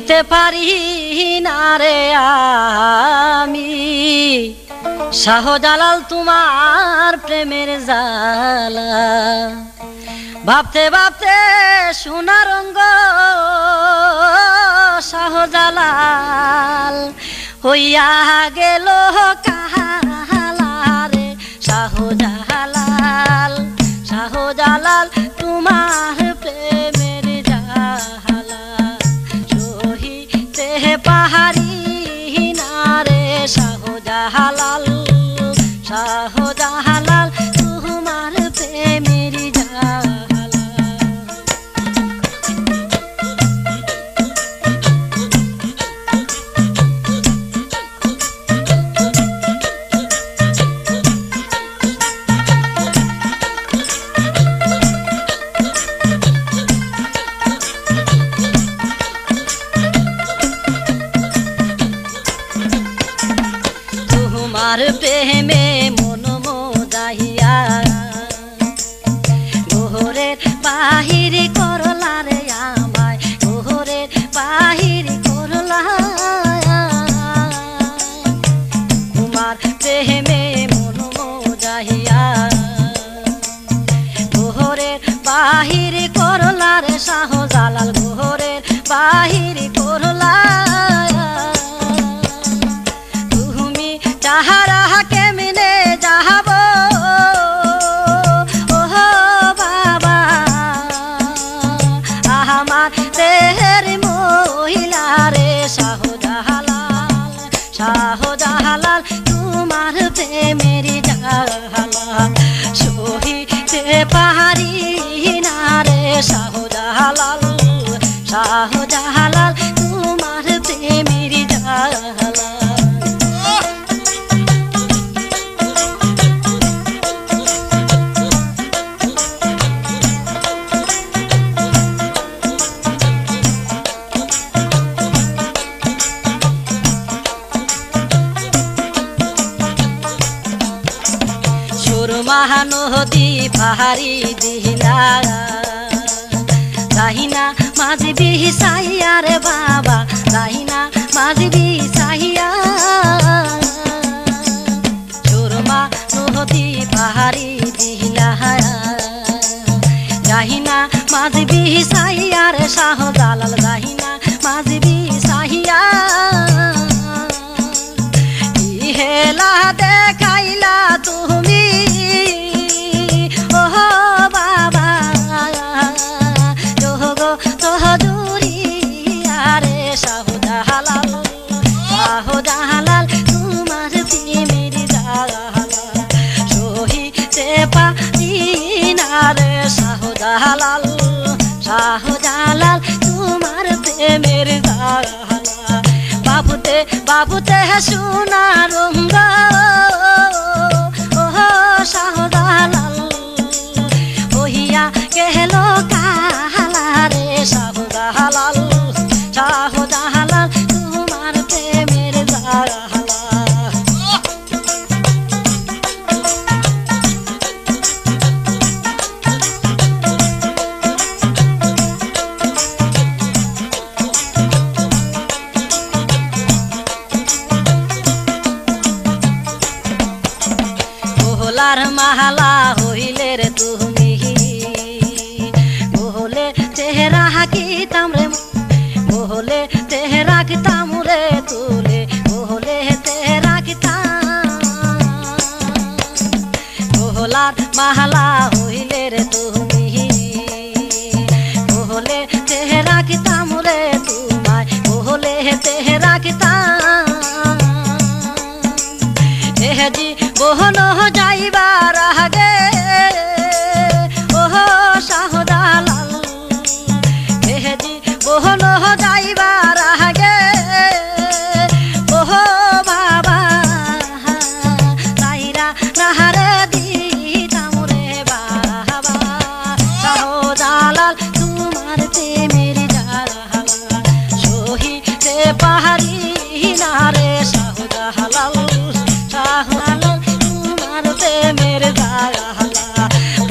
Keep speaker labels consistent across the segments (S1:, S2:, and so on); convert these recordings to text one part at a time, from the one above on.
S1: নিতে পারি না রে আমি শাহজালাল তোমার প্রেমের জ্বালা। ভাবতে ভাবতে সোনা রঙ্গ শাহজালাল হইয়া গেল কাহালা রে শাহজালাল। শাহজালাল তোমার প্রেমের জ্বালা সহিতে পাহাড়ি না রে শাহজালাল। শাহজালাল তোমার প্রেমের জ্বালা। তোমার প্রেমে মন মোদাইয়া ঘোরের বাহির করলা রে আমায় ঘোরের বাহির করলা। তোমার প্রেমে মন মোদাইয়া ঘোরের বাহির করলা রে শাহজালাল ঘোরের বাহির করলা। তাহারা কেমনে যাহব ওহ বাবা আমার দেহের মহিলা রে শাহজালাল। শাহজালাল তোমার প্রেমের জ্বালা সহিতে পাহাড়ি না রে শাহজালাল। শাহজালাল তোমার প্রেমের জ্বালা। মহানদী পাহাড়ি দিলা যাহিনা মাঝি বিসাইয়া রে বাবা যাহিনা মাঝি বিসাইয়া। সুরমা নদী পাহাড়ি দিলা যাহিনা মাঝি বিসাইয়া রে শাহজালাল যাহিনা মাঝি বিসাইয়া। হেলা দেখাইলা তুমি ওহ বাবা যোগ তোহজুরিয়া রে শাহজালাল। শাহজালাল তোমার প্রেমের জ্বালা সহিতে পারি না রে শাহজালাল। শাহজালাল তোমার প্রেমের জ্বালা। বাবুতে বাবুতে সোনা রঙ্গ ওহ শাহজালাল হইয়া গেল কাহালা রে শাহজালাল। শাহজালাল তোমার প্রেমের জ্বালা। ভোলার মাহালা হইলে রে তুমি ভোলে তেহরা হাকিতাম রে ভোলে তেহরা কিতাম রে তুলে ভোলে তেহরা কিতাম। ভোলার মাহালা হইলে রে তুমি ভোলে তেহরা কিতাম রে তোমায় ভোলে তেহরা কিতাম। এহজি বহন যাইবার আগে ওহ শাহজালাল এহজি বহন যাইবার আগে ওহ বাবা তাইরা নাহারে দিতাম রে বাবা। শাহজালাল তোমার প্রেমের জ্বালা সহিতে পাহাড়ি না রে শাহজালাল। শাহজালাল তোমার প্রেমের জ্বালা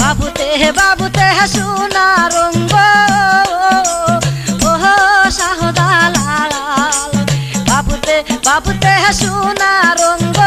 S1: বাবুতে বাবুতে সোনা রঙ্গ ওহ শাহজালাল। বাবুতে সোনা রঙ্গ